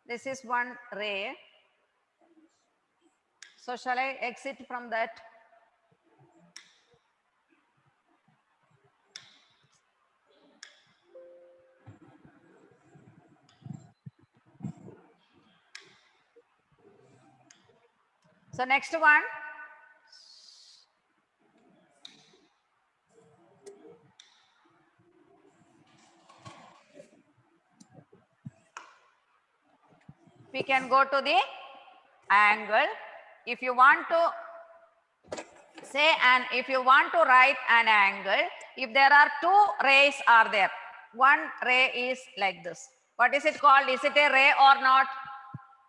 This is one ray. So shall I exit from that? So next one. We can go to the angle. If you want to say and if you want to write an angle, if there are two rays are there, one ray is like this. What is it called? Is it a ray or not?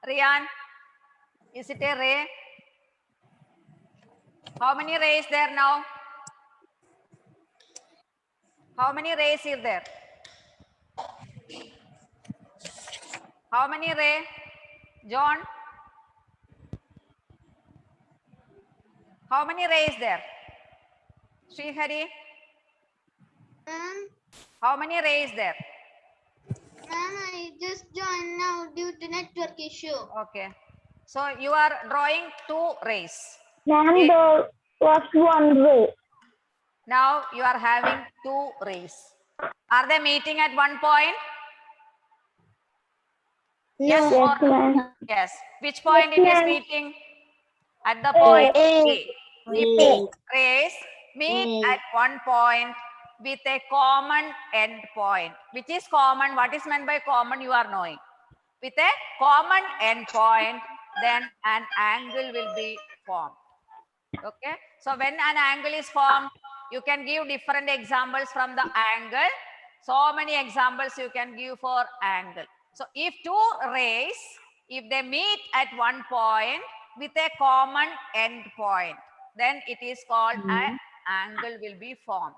Rian, is it a ray? How many rays there now? How many rays is there? How many ray? John? How many rays there? Srihari? Ma'am, How many rays there? I just joined now due to network issue. Okay. So you are drawing two rays. Ma'am, Okay. there was one ray. Now you are having two rays. Are they meeting at one point? Yes Yes, or no? ma'am. Yes. Which point it is ma'am. meeting? At the point A. If A. two rays meet at one point with a common end point, which is common, what is meant by common you are knowing. With a common end point, then an angle will be formed. Okay. So when an angle is formed, you can give different examples from the angle. So many examples you can give for angle. So if two rays, if they meet at one point with a common end point, then it is called an angle will be formed.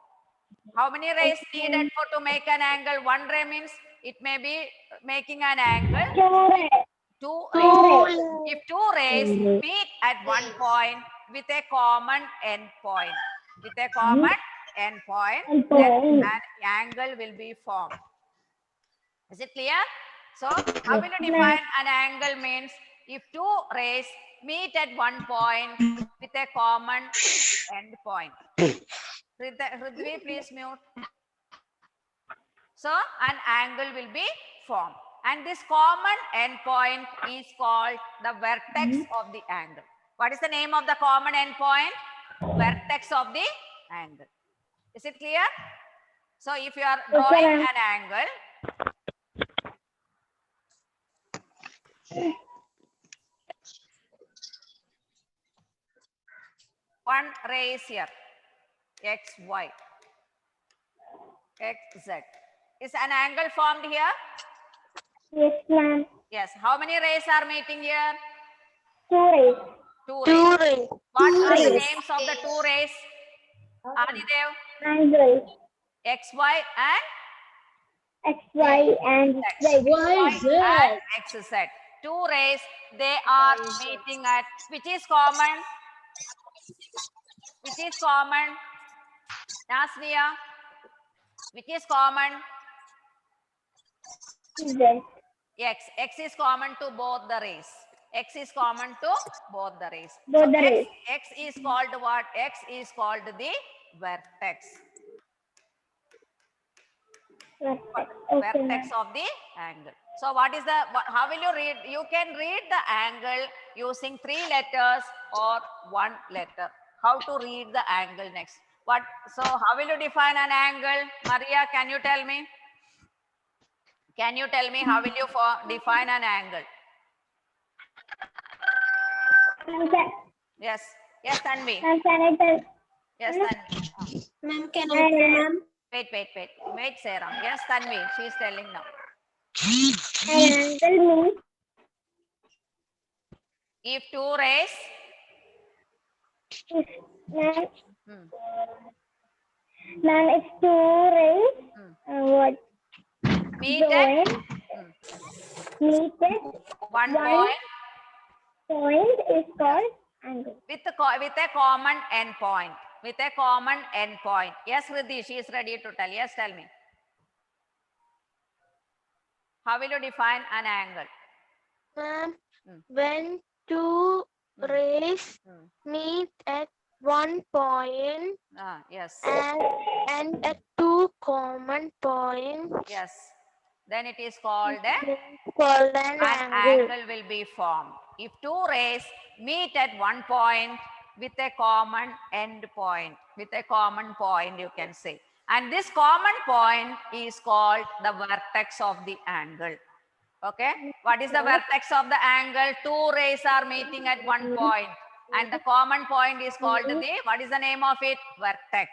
How many rays needed for to make an angle? One ray means it may be making an angle. Two ray. Two Two rays. ray. If two rays meet at one point with a common end point, then an angle will be formed. Is it clear? So how will you define an angle? Means if two rays meet at one point with a common end point. Hrithvi, please mute. So an angle will be formed. And this common end point is called the vertex of the angle. What is the name of the common end point? Vertex of the angle. Is it clear? So if you are drawing an angle, one ray is here, x, y, x, z. Is an angle formed here? Yes, ma'am. Yes. How many rays are meeting here? Two rays. Two rays. rays. What are the names of the two rays? Adidev? Angle. X, Y and X, Y, and Z. and X, Z. Two rays, they are meeting at, which is common? Which is common? Nasnia? Which is common? Z. X. X is common to both the rays. X is common to both the rays. Both the rays. X is called what? X is called the vertex. Vertex of the angle. So what is the, how will you read? You can read the angle using 3 letters or 1 letter. How to read the angle next? What? So how will you define an angle? Maria, can you tell me? Can you tell me how will you define an angle? Yes. Yes, Tanvi. Ma'am, can I tell? Yes, Tanvi. Ma'am, can I tell, ma'am? Wait, Sarah. Yes, Tanvi. She is telling now. An angle means If two rays. Ma'am, it's two rays. What? Meet at Meet at one point is called angle. with a common end point. With a common end point. Yes, Riddhi, she is ready to tell. Yes, tell me. How will you define an angle? Ma'am, Hmm. when two Hmm. rays Hmm. meet at one point Yes. and at two common points, Yes. Then it is called a called an an angle. angle will be formed. If two rays meet at one point with a common end point, with a common point, you can say. And this common point is called the vertex of the angle. Okay. What is the vertex of the angle? Two rays are meeting at one point, and the common point is called the, what is the name of it? Vertex.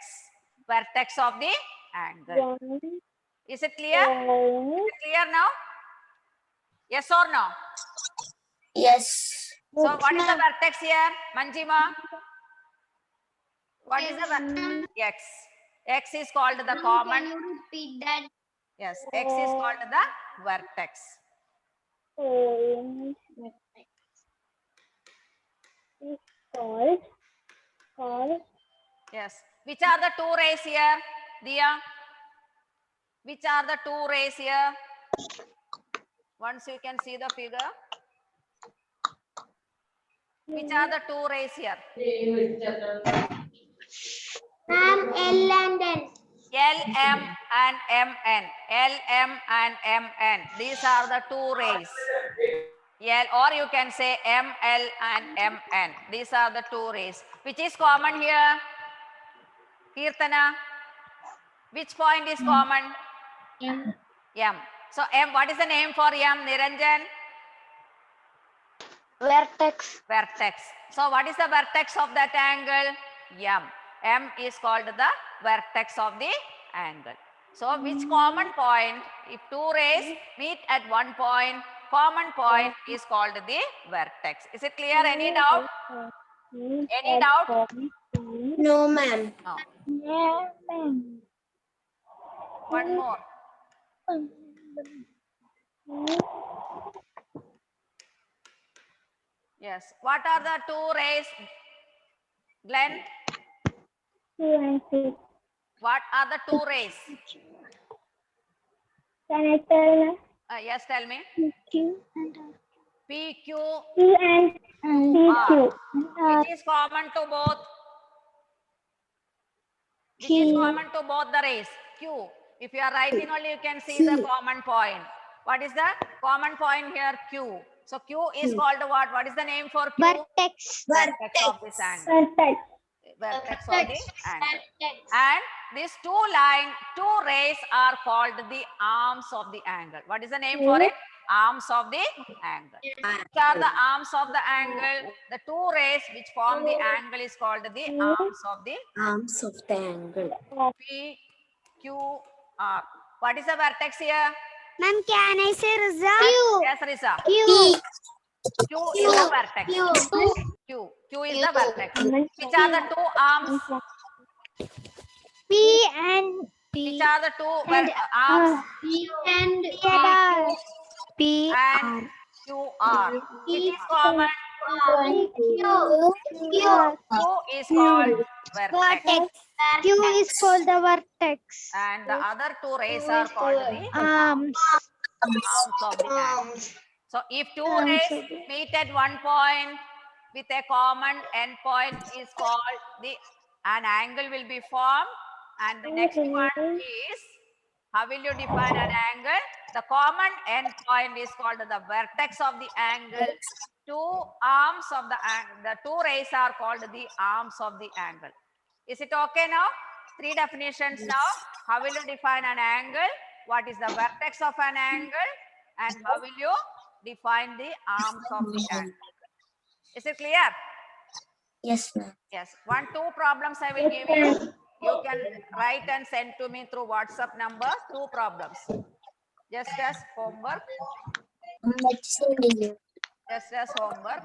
Vertex of the angle. Is it clear? Is it clear now? Yes or no? Yes. So what is the vertex here, Manjima? What is the x? X is called the Can common. you repeat that? Yes, x is called the vertex. Is called Yes. Which are the two rays here, Dia? Which are the two rays here? Once you can see the figure. Which are the two rays here? Ma'am, L and N. LM and MN. LM and MN. These are the two rays. Or you can say ML and MN. These are the two rays. Which is common here? Kirtana? Which point is common? M. M. So M, what is the name for M, Niranjan? Vertex. Vertex. So what is the vertex of that angle? M. M is called the vertex of the angle. So which common point? If two rays meet at one point, common point is called the vertex. Is it clear? Any doubt? Any doubt? No, ma'am. No. One more. Yes. What are the two rays? Glenn, 2 and 3. what are the two rays? Can I tell? Yes, tell me. Q and PQ, Q and PQ. which is common to both? Which is common to both the rays? Q. If you are writing only, you can see the common point. What is the common point here? Q. So Q is called what? What is the name for Q? Vertex. Vertex of this angle. Perfect. Vertex of the angle. And these two rays are called the arms of the angle. What is the name for it? Arms of the angle. Which are the arms of the angle? The two rays which form the angle is called the arms of the Arms of the angle. P, Q, R. What is the vertex here? Ma'am, can I say result? Yes, Risa. Q. Q is the vertex. Q is the vertex. Which are the two arms? P and Which are the two arms? P and P and QR. Which is common? Q. Q is called vertex. Q is called the vertex. And the other two rays are called the Arms. arms of the angle. So if two rays meet at one point with a common end point is called an angle will be formed. And the next one is, how will you define an angle? The common end point is called the vertex of the angle. Two arms of the angle, the two rays are called the arms of the angle. Is it okay now? Three definitions now. How will you define an angle? What is the vertex of an angle? And how will you define the arms of the angle? Is it clear? Yes, ma'am. Yes. 1, 2 problems I will give you. You can write and send to me through WhatsApp number. 2 problems. Just as homework. Let's send you. Just as homework.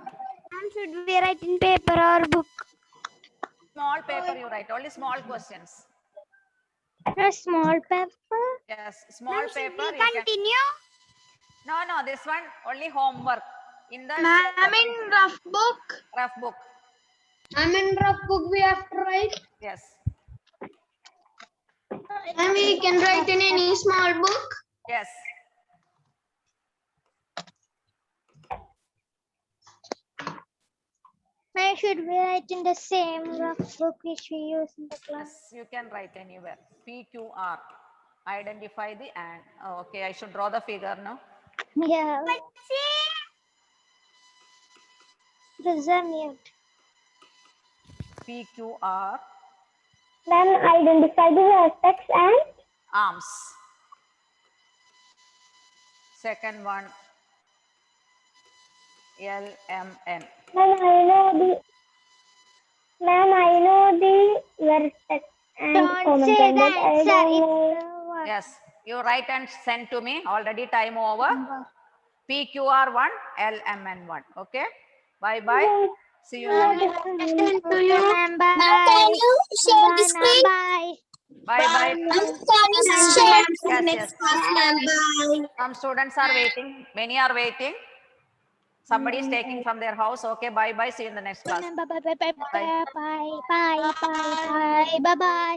Should we write in paper or book? Small paper you write. Only small questions. A small paper. Yes. Small paper. We You can... continue. No. This one only homework. In the I'm in rough book. rough book. I'm in rough book. We have to write. Yes. And we can write in any small book. Yes. should we write in the same book which we use in the class? Yes, you can write anywhere. PQR. Identify the and. Oh, okay, I should draw the figure now. Yeah. Resume mute. PQR Then identify the vertex and arms. Second one LMN. Ma'am, I know the vertex and common point, but I don't know. Yes, you write and send to me. Already time over. PQR1, LMN1. Okay. Bye bye. See you. in the next- To you. Ma'am, Ma'am, bye. can you share the Bye, screen? ma'am, bye. Bye bye. Ma'am, can you share the Yes, next yes. class, ma'am? Bye. Some students are waiting. Many are waiting. Somebody is taking from their house. Okay. Bye bye. See you in the next class. Bye, bye, bye, bye, bye, bye, bye, bye, bye, bye, bye.